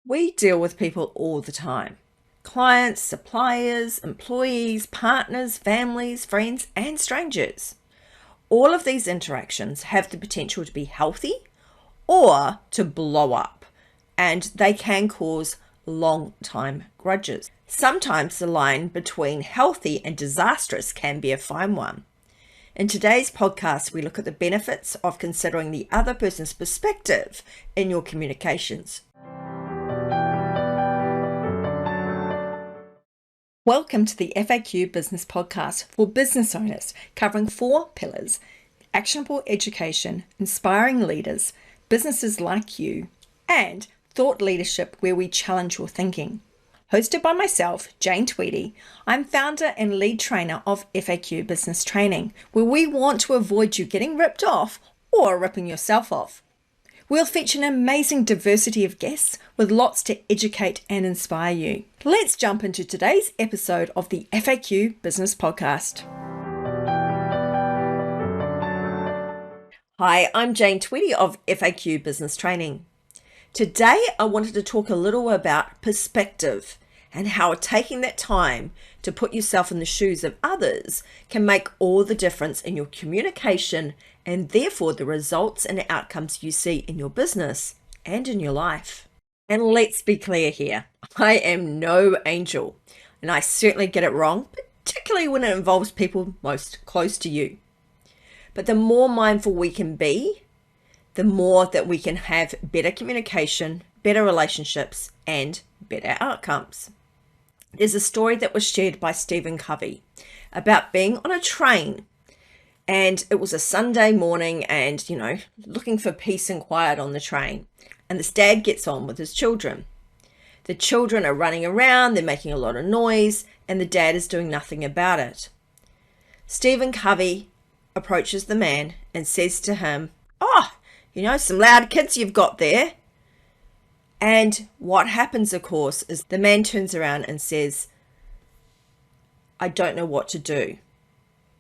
We deal with people all the time. Clients, suppliers, employees, partners, families, friends, and strangers. All of these interactions have the potential to be healthy or to blow up, and they can cause long-time grudges. Sometimes the line between healthy and disastrous can be a fine one. In today's podcast, we look at the benefits of considering the other person's perspective in your communications. Welcome to the FAQ Business Podcast for business owners, covering 4 pillars: actionable education, inspiring leaders, businesses like you, and thought leadership, where we challenge your thinking. Hosted by myself, Jane Tweedy, I'm founder and lead trainer of FAQ Business Training, where we want to avoid you getting ripped off or ripping yourself off. We'll feature an amazing diversity of guests with lots to educate and inspire you. Let's jump into today's episode of the FAQ Business Podcast. Hi, I'm Jane Tweedy of FAQ Business Training. Today, I wanted to talk a little about perspective and how taking that time to put yourself in the shoes of others can make all the difference in your communication and therefore the results and outcomes you see in your business and in your life. And let's be clear here, I am no angel, and I certainly get it wrong, particularly when it involves people most close to you. But the more mindful we can be, the more that we can have better communication, better relationships, and better outcomes. There's a story that was shared by Covey about being on a train, and it was a Sunday morning and, looking for peace and quiet on the train. And this dad gets on with his children. The children are running around, they're making a lot of noise, and the dad is doing nothing about it. Covey approaches the man and says to him, some loud kids you've got there. And what happens, of course, is the man turns around and says, I don't know what to do.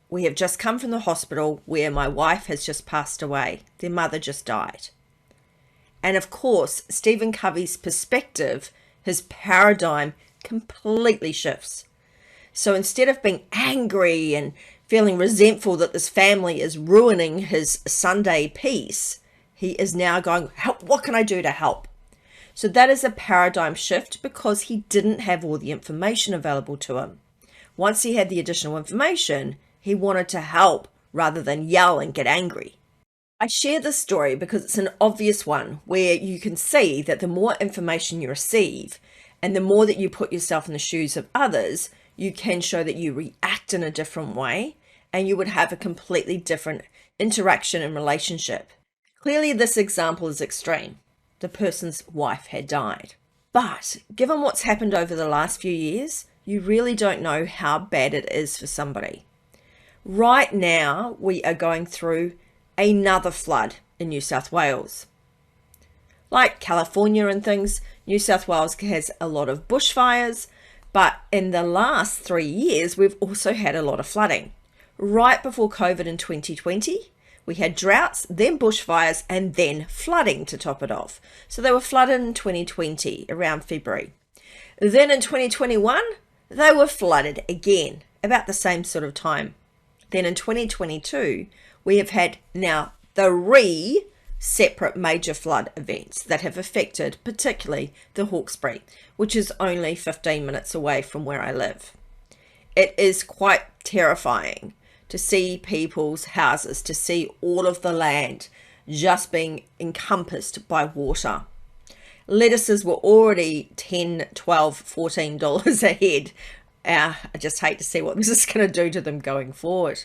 We have just come from the hospital where my wife has just passed away. Their mother just died. And of course, Covey's perspective, his paradigm completely shifts. So instead of being angry and feeling resentful that this family is ruining his Sunday peace, he is now going, what can I do to help? So that is a paradigm shift because he didn't have all the information available to him. Once he had the additional information, he wanted to help rather than yell and get angry. I share this story because it's an obvious one where you can see that the more information you receive and the more that you put yourself in the shoes of others, you can show that you react in a different way and you would have a completely different interaction and relationship. Clearly, this example is extreme. The person's wife had died. But given what's happened over the last few years, you really don't know how bad it is for somebody. Right now, we are going through another flood in New South Wales. Like California and things, New South Wales has a lot of bushfires, but in the last 3 years, we've also had a lot of flooding. Right before COVID in 2020, we had droughts, then bushfires, and then flooding to top it off. So they were flooded in 2020, around February. Then in 2021, they were flooded again, about the same sort of time. Then in 2022, we have had now 3 separate major flood events that have affected particularly the Hawkesbury, which is only 15 minutes away from where I live. It is quite terrifying to see people's houses, to see all of the land just being encompassed by water. Lettuces were already $10, $12, $14 a head. I just hate to see what this is going to do to them going forward.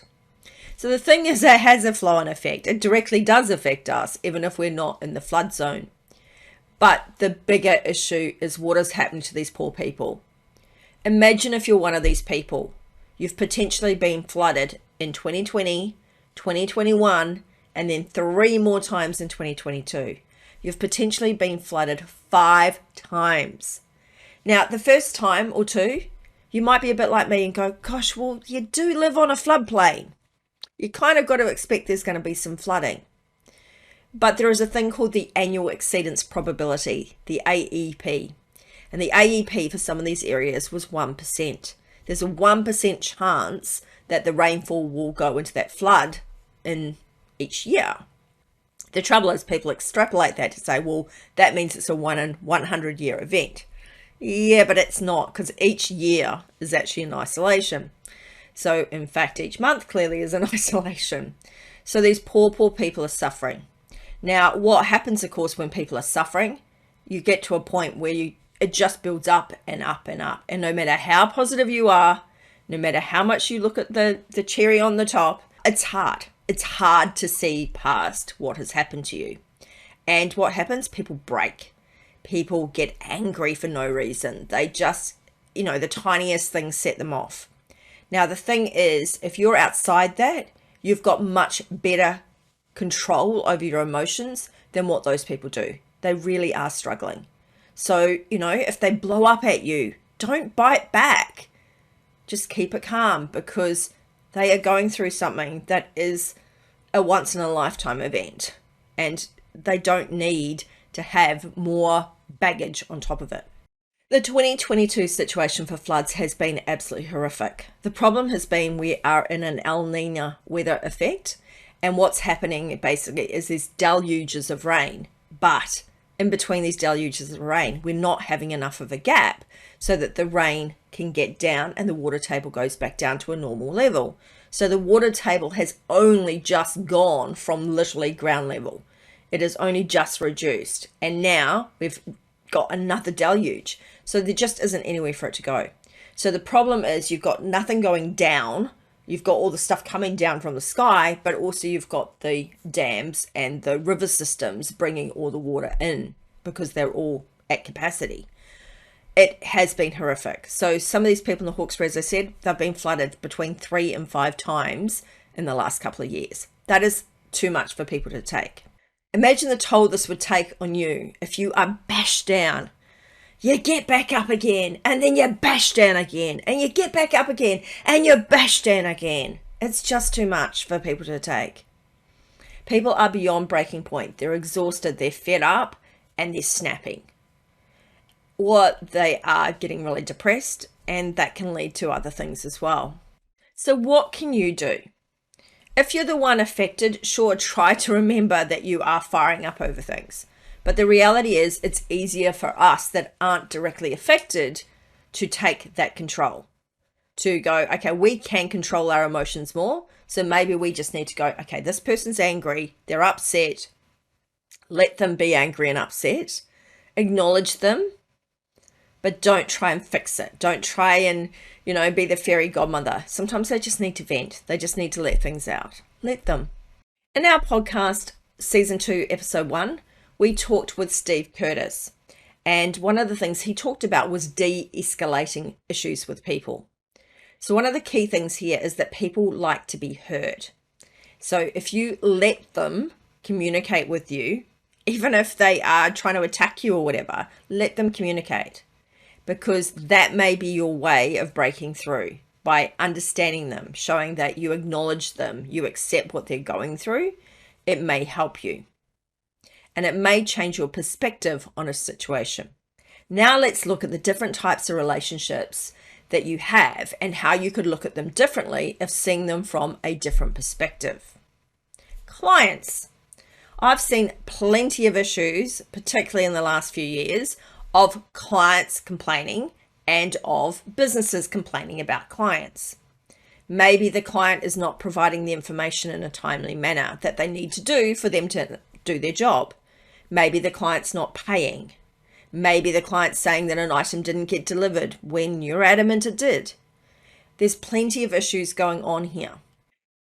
So the thing is, it has a flow-on effect. It directly does affect us, even if we're not in the flood zone. But the bigger issue is what is happening to these poor people. Imagine if you're one of these people. You've potentially been flooded in 2020, 2021, and then 3 more times in 2022. You've potentially been flooded 5 times. Now, the first time or 2, you might be a bit like me and go, gosh, well, you do live on a floodplain. You kind of got to expect there's going to be some flooding. But there is a thing called the annual exceedance probability, the AEP. And the AEP for some of these areas was 1%. There's a 1% chance that the rainfall will go into that flood in each year. The trouble is people extrapolate that to say, well, that means it's a 1 in 100 year event. Yeah, but it's not, because each year is actually in isolation. So in fact, each month clearly is in isolation. So these poor people are suffering. Now, what happens, of course, when people are suffering, you get to a point where it just builds up and up and up. And no matter how positive you are, no matter how much you look at the cherry on the top, it's hard. It's hard to see past what has happened to you. And what happens? People break. People get angry for no reason. They just, the tiniest things set them off. Now, the thing is, if you're outside that, you've got much better control over your emotions than what those people do. They really are struggling. So, if they blow up at you, don't bite back. Just keep it calm, because they are going through something that is a once in a lifetime event, and they don't need to have more baggage on top of it. The 2022 situation for floods has been absolutely horrific. The problem has been we are in an El Niño weather effect, and what's happening basically is these deluges of rain, but in between these deluges of rain, we're not having enough of a gap so that the rain can get down and the water table goes back down to a normal level. So the water table has only just gone from literally ground level. It has only just reduced, and now we've got another deluge. So there just isn't anywhere for it to go. So the problem is you've got nothing going down. You've got all the stuff coming down from the sky, but also you've got the dams and the river systems bringing all the water in because they're all at capacity. It has been horrific. So some of these people in the Hawkesbury, as I said, they've been flooded between 3 and 5 times in the last couple of years. That is too much for people to take. Imagine the toll this would take on you if you are bashed down. You get back up again, and then you bash down again, and you get back up again, and you bash down again. It's just too much for people to take. People are beyond breaking point. They're exhausted, they're fed up, and they're snapping. Or they are getting really depressed, and that can lead to other things as well. So what can you do? If you're the one affected, sure, try to remember that you are firing up over things. But the reality is it's easier for us that aren't directly affected to take that control. To go, okay, we can control our emotions more. So maybe we just need to go, okay, this person's angry, they're upset. Let them be angry and upset. Acknowledge them, but don't try and fix it. Don't try and, be the fairy godmother. Sometimes they just need to vent. They just need to let things out. Let them. In our podcast, Season 2, Episode 1, we talked with Steve Curtis. And one of the things he talked about was de-escalating issues with people. So one of the key things here is that people like to be heard. So if you let them communicate with you, even if they are trying to attack you or whatever, let them communicate. Because that may be your way of breaking through, by understanding them, showing that you acknowledge them, you accept what they're going through. It may help you. And it may change your perspective on a situation. Now let's look at the different types of relationships that you have and how you could look at them differently if seeing them from a different perspective. Clients. I've seen plenty of issues, particularly in the last few years, of clients complaining and of businesses complaining about clients. Maybe the client is not providing the information in a timely manner that they need to do for them to do their job. Maybe the client's not paying. Maybe the client's saying that an item didn't get delivered when you're adamant it did. There's plenty of issues going on here.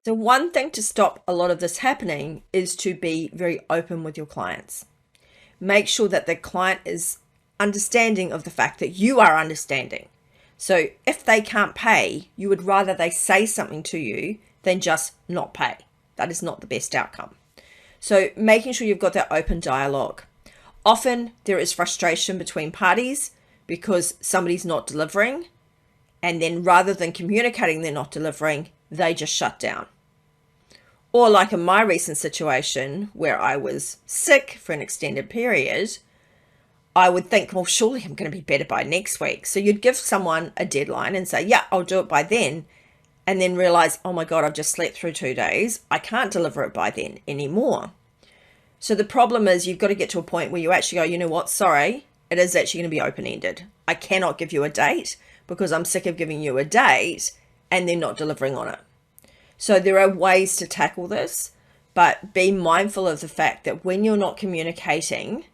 So one thing to stop a lot of this happening is to be very open with your clients. Make sure that the client is understanding of the fact that you are understanding. So if they can't pay, you would rather they say something to you than just not pay. That is not the best outcome. So making sure you've got that open dialogue. Often there is frustration between parties because somebody's not delivering, and then rather than communicating they're not delivering, they just shut down. Or like in my recent situation where I was sick for an extended period, I would think, well, surely I'm going to be better by next week. So you'd give someone a deadline and say, yeah, I'll do it by then. And then realize, oh my God, I've just slept through 2 days. I can't deliver it by then anymore. So the problem is you've got to get to a point where you actually go, you know what, sorry, it is actually going to be open-ended. I cannot give you a date because I'm sick of giving you a date and then not delivering on it. So there are ways to tackle this, but be mindful of the fact that when you're not communicating,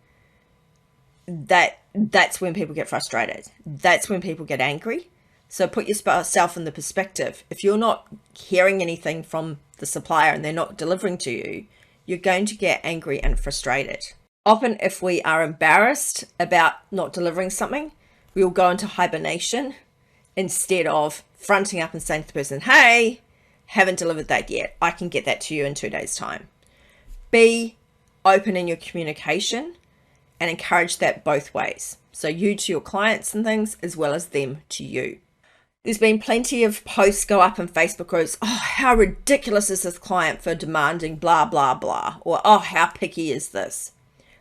that's when people get frustrated. That's when people get angry. So put yourself in the perspective. If you're not hearing anything from the supplier and they're not delivering to you, you're going to get angry and frustrated. Often if we are embarrassed about not delivering something, we'll go into hibernation instead of fronting up and saying to the person, hey, haven't delivered that yet. I can get that to you in 2 days' time. Be open in your communication and encourage that both ways. So you to your clients and things, as well as them to you. There's been plenty of posts go up in Facebook groups. Oh, how ridiculous is this client for demanding blah, blah, blah. Or, oh, how picky is this?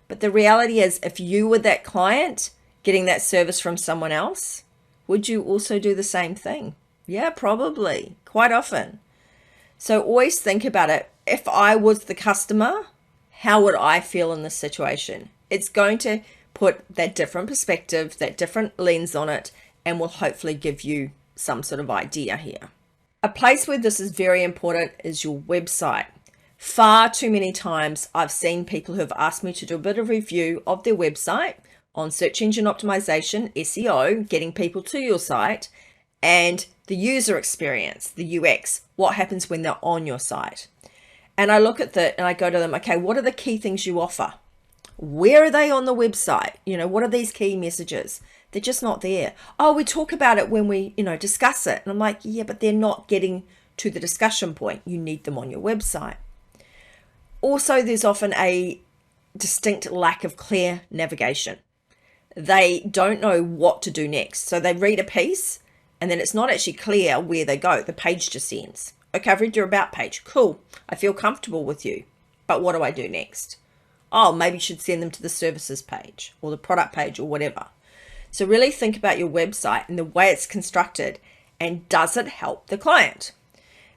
But the reality is, if you were that client getting that service from someone else, would you also do the same thing? Yeah, probably, quite often. So always think about it. If I was the customer, how would I feel in this situation? It's going to put that different perspective, that different lens on it, and will hopefully give you some sort of idea here. A place where this is very important is your website. Far too many times I've seen people who have asked me to do a bit of review of their website on search engine optimization, SEO, getting people to your site, and the user experience, the UX, what happens when they're on your site. And I look at that and I go to them, okay, what are the key things you offer? Where are they on the website? You know, what are these key messages? They're just not there. Oh, we talk about it when we, discuss it. And I'm like, yeah, but they're not getting to the discussion point. You need them on your website. Also, there's often a distinct lack of clear navigation. They don't know what to do next. So they read a piece and then it's not actually clear where they go. The page just ends. Okay, I've read your about page. Cool. I feel comfortable with you. But what do I do next? Oh, maybe you should send them to the services page or the product page or whatever. So really think about your website and the way it's constructed, and does it help the client?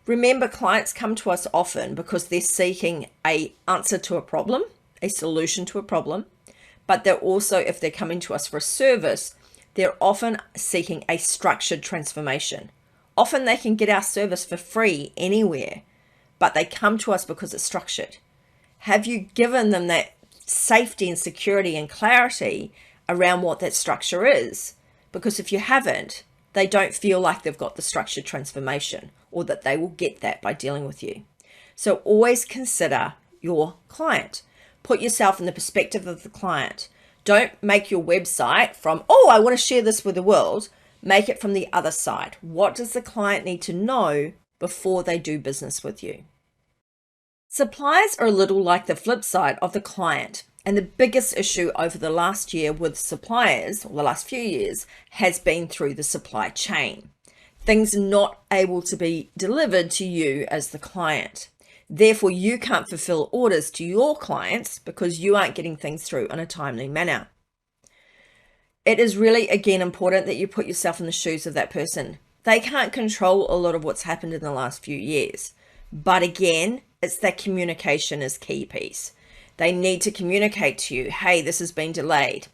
Remember, clients come to us often because they're seeking an answer to a problem, a solution to a problem, but they're also, if they're coming to us for a service, they're often seeking a structured transformation. Often they can get our service for free anywhere, but they come to us because it's structured. Have you given them that safety and security and clarity around what that structure is? Because if you haven't, they don't feel like they've got the structured transformation or that they will get that by dealing with you. So always consider your client. Put yourself in the perspective of the client. Don't make your website from, oh, I want to share this with the world. Make it from the other side. What does the client need to know before they do business with you? Suppliers are a little like the flip side of the client. And the biggest issue over the last year with suppliers, or the last few years, has been through the supply chain. Things not able to be delivered to you as the client. Therefore, you can't fulfill orders to your clients because you aren't getting things through in a timely manner. It is really, again, important that you put yourself in the shoes of that person. They can't control a lot of what's happened in the last few years. But again, it's that communication is key piece. They need to communicate to you, hey, this has been delayed.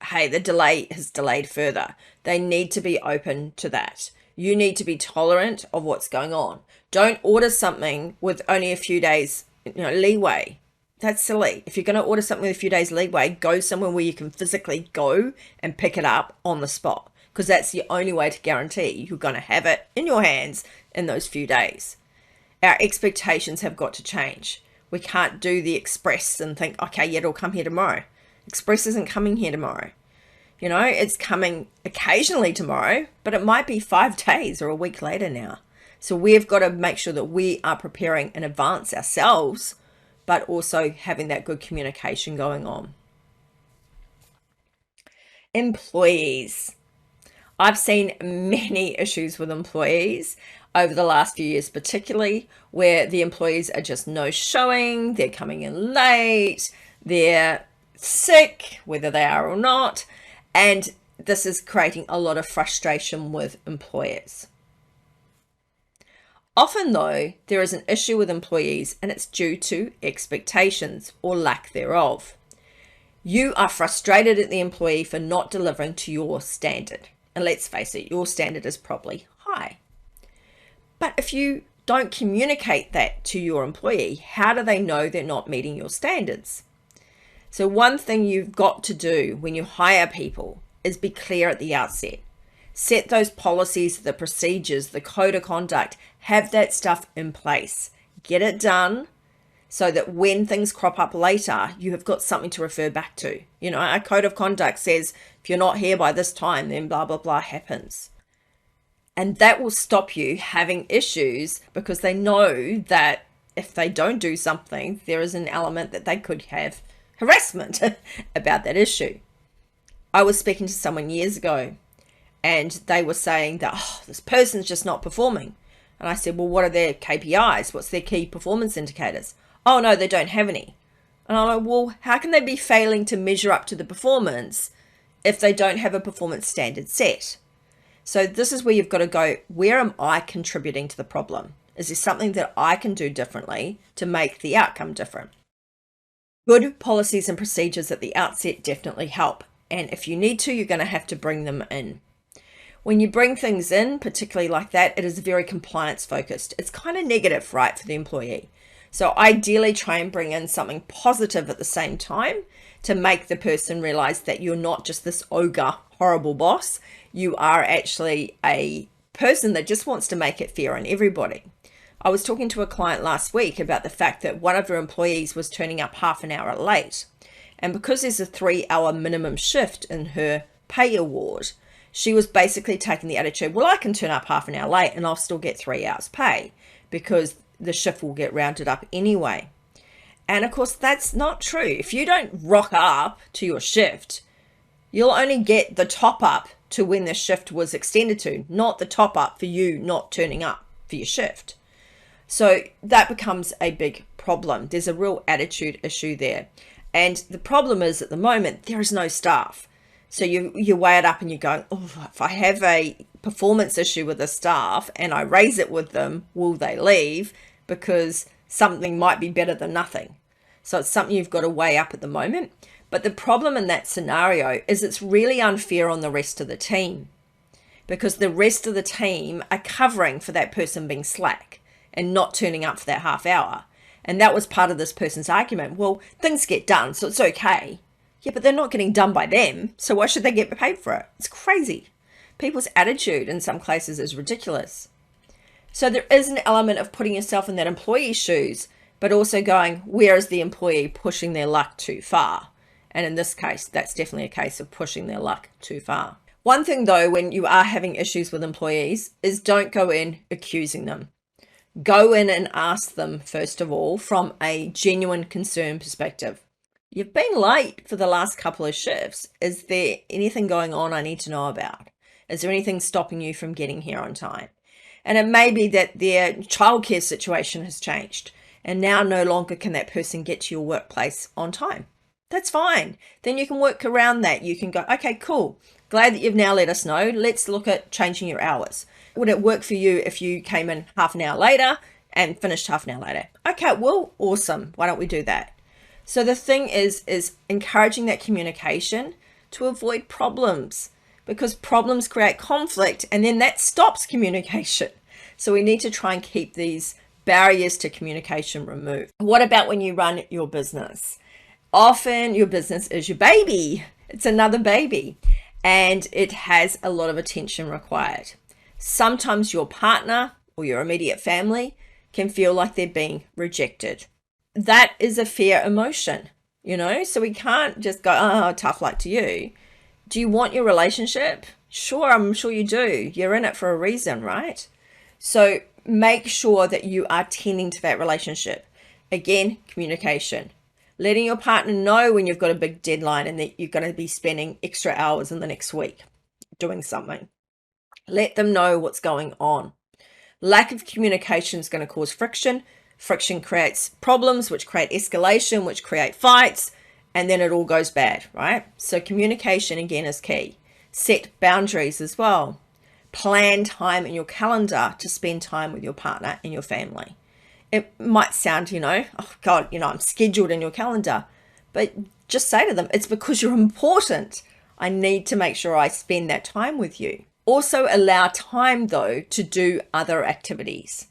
Hey, the delay has delayed further. They need to be open to that. You need to be tolerant of what's going on. Don't order something with only a few days, leeway. That's silly. If you're going to order something with a few days leeway, go somewhere where you can physically go and pick it up on the spot, because that's the only way to guarantee you're going to have it in your hands in those few days. Our expectations have got to change. We can't do the express and think, okay, yeah, it'll come here tomorrow. Express isn't coming here tomorrow. It's coming occasionally tomorrow, but it might be 5 days or a week later now. So we've got to make sure that we are preparing in advance ourselves, but also having that good communication going on. Employees. I've seen many issues with employees over the last few years, particularly where the employees are just no showing, they're coming in late, they're sick, whether they are or not, and this is creating a lot of frustration with employers. Often though, there is an issue with employees and it's due to expectations or lack thereof. You are frustrated at the employee for not delivering to your standard. And let's face it, your standard is probably high. But if you don't communicate that to your employee, how do they know they're not meeting your standards? So one thing you've got to do when you hire people is be clear at the outset. Set those policies, the procedures, the code of conduct, have that stuff in place. Get it done so that when things crop up later, you have got something to refer back to. You know, a code of conduct says, if you're not here by this time, then blah, blah, blah happens. And that will stop you having issues because they know that if they don't do something, there is an element that they could have harassment about that issue. I was speaking to someone years ago and they were saying that, oh, this person's just not performing. And I said, well, what are their KPIs? What's their key performance indicators? Oh, no, they don't have any. And I'm like, well, how can they be failing to measure up to the performance if they don't have a performance standard set? So this is where you've got to go, where am I contributing to the problem? Is there something that I can do differently to make the outcome different? Good policies and procedures at the outset definitely help. And if you need to, you're going to have to bring them in. When you bring things in, particularly like that, it is very compliance focused. It's kind of negative, right, for the employee. So ideally try and bring in something positive at the same time to make the person realize that you're not just this ogre, horrible boss. You are actually a person that just wants to make it fair on everybody. I was talking to a client last week about the fact that one of her employees was turning up half an hour late. And because there's a 3-hour minimum shift in her pay award, she was basically taking the attitude, well, I can turn up half an hour late and I'll still get 3 hours pay because the shift will get rounded up anyway. And of course, that's not true. If you don't rock up to your shift, you'll only get the top up to when the shift was extended to, not the top up for you not turning up for your shift. So that becomes a big problem. There's a real attitude issue there. And the problem is at the moment, there is no staff. So you weigh it up and you're going, oh, if I have a performance issue with the staff and I raise it with them, will they leave? Because something might be better than nothing. So it's something you've got to weigh up at the moment. But the problem in that scenario is it's really unfair on the rest of the team because the rest of the team are covering for that person being slack and not turning up for that half hour. And that was part of this person's argument. Well, things get done, so it's okay. Yeah, but they're not getting done by them, so why should they get paid for it? It's crazy. People's attitude in some cases is ridiculous. So there is an element of putting yourself in that employee's shoes, but also going, where is the employee pushing their luck too far? And in this case, that's definitely a case of pushing their luck too far. One thing though, when you are having issues with employees, is don't go in accusing them. Go in and ask them, first of all, from a genuine concern perspective. You've been late for the last couple of shifts. Is there anything going on I need to know about? Is there anything stopping you from getting here on time? And it may be that their childcare situation has changed and now no longer can that person get to your workplace on time. That's fine. Then you can work around that. You can go, okay, cool. Glad that you've now let us know. Let's look at changing your hours. Would it work for you if you came in half an hour later and finished half an hour later? Okay, well, awesome. Why don't we do that? So the thing is encouraging that communication to avoid problems, because problems create conflict and then that stops communication. So we need to try and keep these barriers to communication removed. What about when you run your business? Often your business is your baby. It's another baby and it has a lot of attention required. Sometimes your partner or your immediate family can feel like they're being rejected. That is a fair emotion, you know, so we can't just go, oh, tough luck to you. Do you want your relationship? Sure, I'm sure you do. You're in it for a reason, right? So make sure that you are tending to that relationship. Again, communication. Letting your partner know when you've got a big deadline and that you're going to be spending extra hours in the next week doing something. Let them know what's going on. Lack of communication is going to cause friction. Friction creates problems, which create escalation, which create fights, and then it all goes bad, right? So communication, again, is key. Set boundaries as well. Plan time in your calendar to spend time with your partner and your family. It might sound, oh God, I'm scheduled in your calendar, but just say to them, it's because you're important. I need to make sure I spend that time with you. Also allow time, though, to do other activities.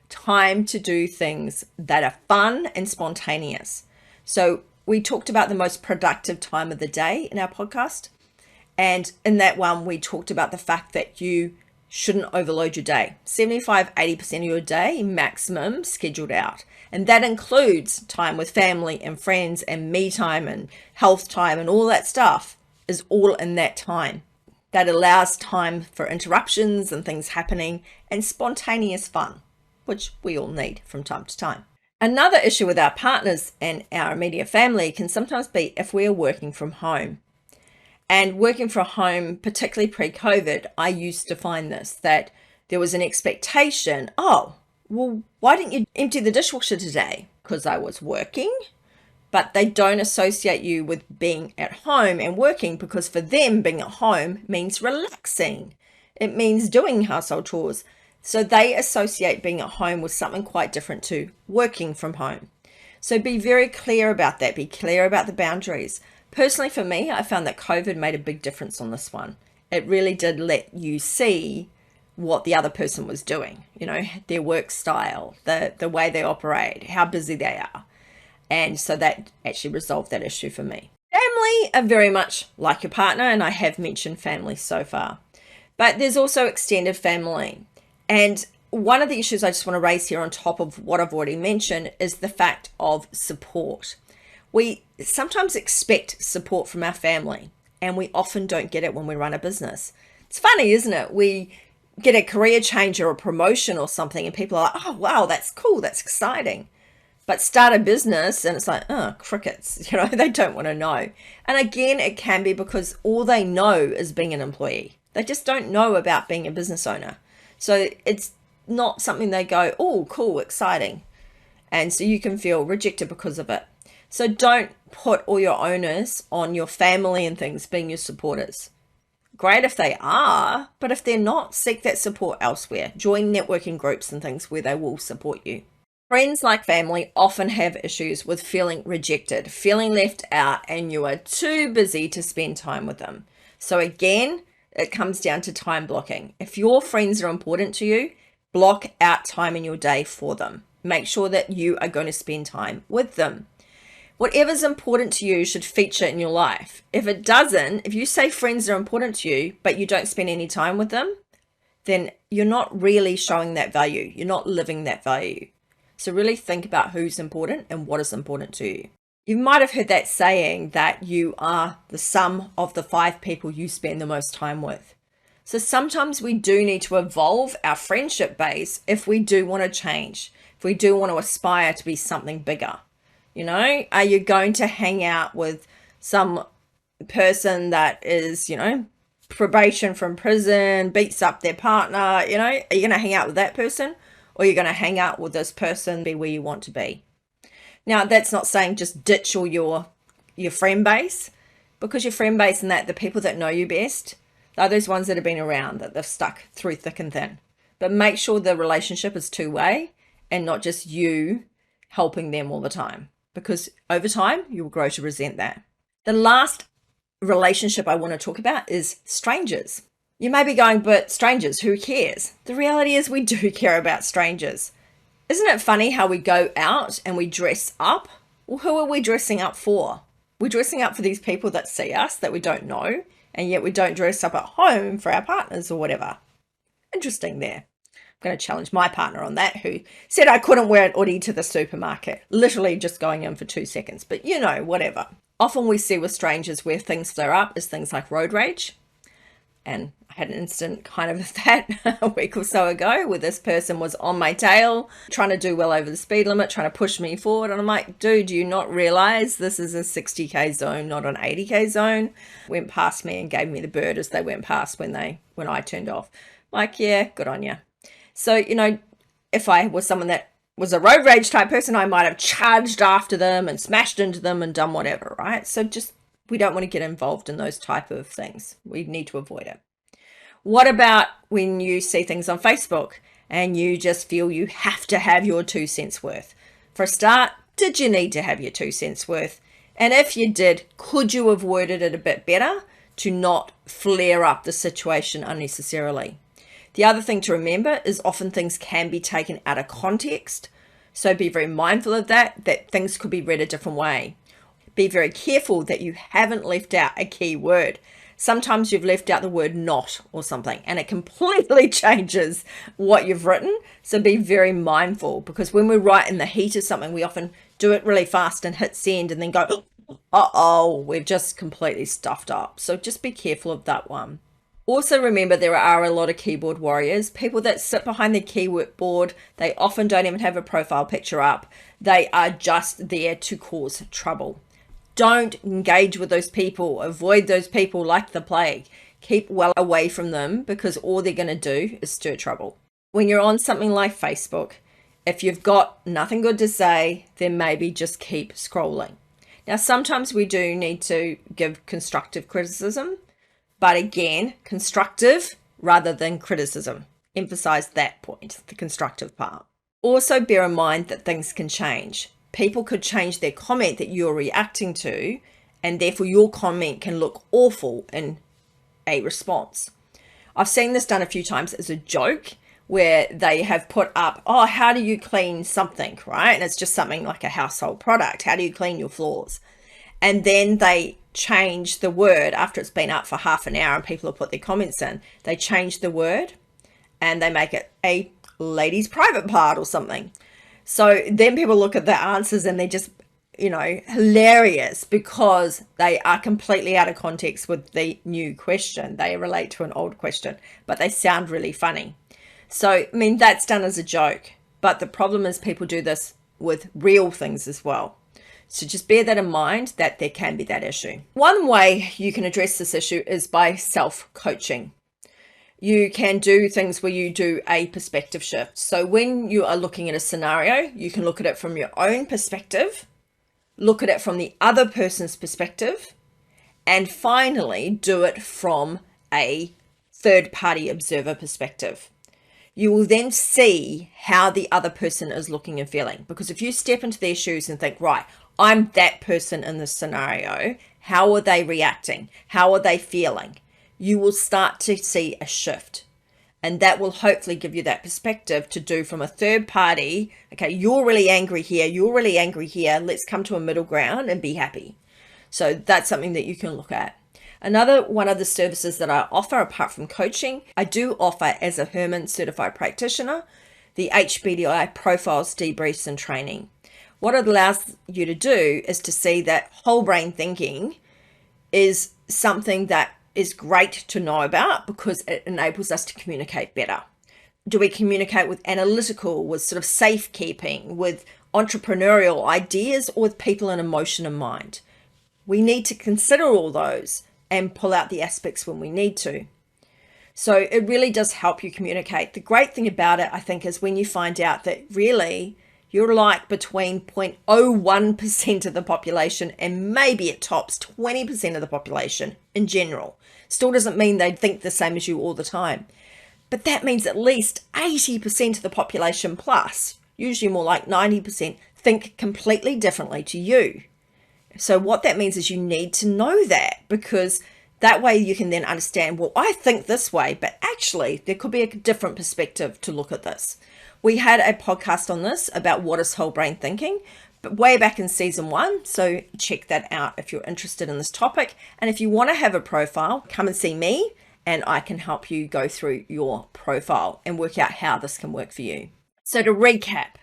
Time to do things that are fun and spontaneous. So we talked about the most productive time of the day in our podcast. And in that one, we talked about the fact that you shouldn't overload your day. 75-80% of your day maximum scheduled out. And that includes time with family and friends and me time and health time and all that stuff is all in that time. That allows time for interruptions and things happening and spontaneous fun, which we all need from time to time. Another issue with our partners and our immediate family can sometimes be if we are working from home. And working from home, particularly pre-COVID, I used to find this, that there was an expectation, oh, well, why didn't you empty the dishwasher today? Because I was working. But they don't associate you with being at home and working, because for them, being at home means relaxing. It means doing household chores. So they associate being at home with something quite different to working from home. So be very clear about that. Be clear about the boundaries. Personally, for me, I found that COVID made a big difference on this one. It really did let you see what the other person was doing, their work style, the way they operate, how busy they are. And so that actually resolved that issue for me. Family are very much like your partner, and I have mentioned family so far. But there's also extended family. And one of the issues I just want to raise here on top of what I've already mentioned is the fact of support. We sometimes expect support from our family, and we often don't get it when we run a business. It's funny, isn't it? We get a career change or a promotion or something, and people are like, oh, wow, that's cool, that's exciting. But start a business and it's like, oh, crickets, they don't want to know. And again, it can be because all they know is being an employee. They just don't know about being a business owner. So it's not something they go, oh, cool, exciting. And so you can feel rejected because of it. So don't put all your onus on your family and things being your supporters. Great if they are, but if they're not, seek that support elsewhere. Join networking groups and things where they will support you. Friends, like family, often have issues with feeling rejected, feeling left out, and you are too busy to spend time with them. So again, it comes down to time blocking. If your friends are important to you, block out time in your day for them. Make sure that you are going to spend time with them. Whatever's important to you should feature in your life. If it doesn't, if you say friends are important to you, but you don't spend any time with them, then you're not really showing that value. You're not living that value. So really think about who's important and what is important to you. You might have heard that saying that you are the sum of the 5 people you spend the most time with. So sometimes we do need to evolve our friendship base if we do want to change, if we do want to aspire to be something bigger. Are you going to hang out with some person that is, probation from prison, beats up their partner? Are you going to hang out with that person? Or you're going to hang out with this person, be where you want to be. Now, that's not saying just ditch all your friend base, because your friend base and that the people that know you best are those ones that have been around, that they've stuck through thick and thin. But make sure the relationship is two-way and not just you helping them all the time, because over time you will grow to resent that. The last relationship I want to talk about is strangers. You may be going, but strangers, who cares? The reality is we do care about strangers. Isn't it funny how we go out and we dress up? Well, who are we dressing up for? We're dressing up for these people that see us, that we don't know, and yet we don't dress up at home for our partners or whatever. Interesting there. I'm going to challenge my partner on that, who said I couldn't wear an hoodie to the supermarket. Literally just going in for 2 seconds, but whatever. Often we see with strangers where things flare up is things like road rage. And I had an incident kind of that a week or so ago where this person was on my tail, trying to do well over the speed limit, trying to push me forward. And I'm like, dude, do you not realize this is a 60k zone, not an 80k zone? Went past me and gave me the bird as they went past when I turned off. Like, yeah, good on you. So, if I was someone that was a road rage type person, I might have charged after them and smashed into them and done whatever, right? So we don't want to get involved in those type of things. We need to avoid it. What about when you see things on Facebook and you just feel you have to have your 2 cents worth? For a start, did you need to have your 2 cents worth? And if you did, could you have worded it a bit better to not flare up the situation unnecessarily? The other thing to remember is often things can be taken out of context. So be very mindful of that things could be read a different way. Be very careful that you haven't left out a key word. Sometimes you've left out the word not or something, and it completely changes what you've written. So be very mindful, because when we write in the heat of something, we often do it really fast and hit send and then go, uh-oh, we've just completely stuffed up. So just be careful of that one. Also remember, there are a lot of keyboard warriors, people that sit behind the keyboard. They often don't even have a profile picture up. They are just there to cause trouble. Don't engage with those people. Avoid those people like the plague. Keep well away from them, because all they're going to do is stir trouble. When you're on something like Facebook, if you've got nothing good to say, then maybe just keep scrolling. Now, sometimes we do need to give constructive criticism, but again, constructive rather than criticism. Emphasize that point, the constructive part. Also bear in mind that things can change. People could change their comment that you're reacting to, and therefore your comment can look awful in a response. I've seen this done a few times as a joke, where they have put up, oh, how do you clean something, right? And it's just something like a household product. How do you clean your floors? And then they change the word after it's been up for half an hour and people have put their comments in. They change the word and they make it a lady's private part or something. So then people look at the answers and they're just, hilarious, because they are completely out of context with the new question. They relate to an old question, but they sound really funny. So, that's done as a joke, but the problem is people do this with real things as well. So just bear that in mind, that there can be that issue. One way you can address this issue is by self-coaching. You can do things where you do a perspective shift. So when you are looking at a scenario, you can look at it from your own perspective, look at it from the other person's perspective, and finally do it from a third-party observer perspective. You will then see how the other person is looking and feeling. Because if you step into their shoes and think, right, I'm that person in this scenario, how are they reacting? How are they feeling? You will start to see a shift. And that will hopefully give you that perspective to do from a third party. Okay, you're really angry here. You're really angry here. Let's come to a middle ground and be happy. So that's something that you can look at. Another one of the services that I offer, apart from coaching, I do offer as a Herman certified practitioner, the HBDI Profiles, debriefs and training. What it allows you to do is to see that whole brain thinking is something that is great to know about, because it enables us to communicate better. Do we communicate with analytical, with sort of safekeeping, with entrepreneurial ideas, or with people and emotion in mind? We need to consider all those and pull out the aspects when we need to. So it really does help you communicate. The great thing about it, I think, is when you find out that really you're like between 0.01% of the population and maybe at tops 20% of the population in general. Still doesn't mean they think the same as you all the time. But that means at least 80% of the population plus, usually more like 90%, think completely differently to you. So what that means is you need to know that, because that way you can then understand, well, I think this way, but actually there could be a different perspective to look at this. We had a podcast on this about what is whole brain thinking, but way back in season 1. So check that out if you're interested in this topic. And if you want to have a profile, come and see me and I can help you go through your profile and work out how this can work for you. So to recap,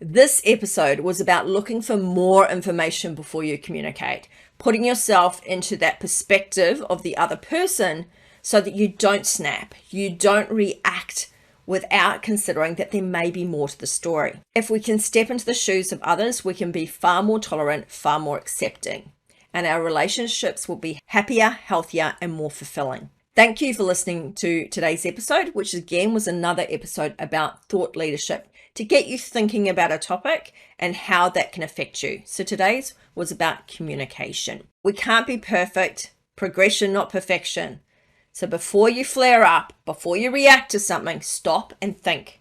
this episode was about looking for more information before you communicate, putting yourself into that perspective of the other person so that you don't snap, you don't react without considering that there may be more to the story. If we can step into the shoes of others, we can be far more tolerant, far more accepting, and our relationships will be happier, healthier, and more fulfilling. Thank you for listening to today's episode, which again was another episode about thought leadership to get you thinking about a topic and how that can affect you. So today's was about communication. We can't be perfect, progression, not perfection. So before you flare up, before you react to something, stop and think.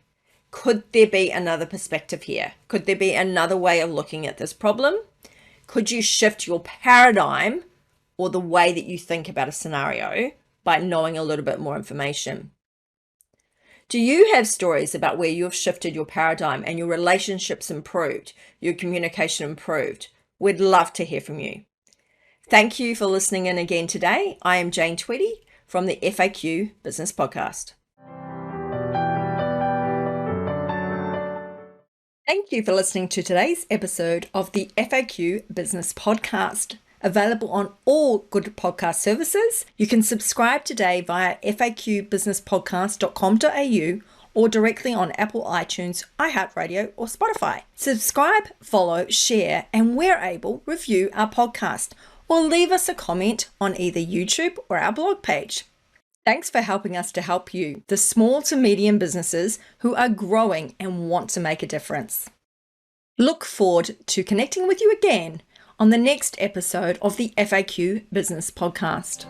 Could there be another perspective here? Could there be another way of looking at this problem? Could you shift your paradigm or the way that you think about a scenario by knowing a little bit more information? Do you have stories about where you have shifted your paradigm and your relationships improved, your communication improved? We'd love to hear from you. Thank you for listening in again today. I am Jane Tweedy from the FAQ Business Podcast. Thank you for listening to today's episode of the FAQ Business Podcast. Available on all good podcast services. You can subscribe today via faqbusinesspodcast.com.au or directly on Apple iTunes, iHeartRadio, or Spotify. Subscribe, follow, share, and where able, review our podcast or leave us a comment on either YouTube or our blog page. Thanks for helping us to help you, the small to medium businesses who are growing and want to make a difference. Look forward to connecting with you again on the next episode of the FAQ Business Podcast.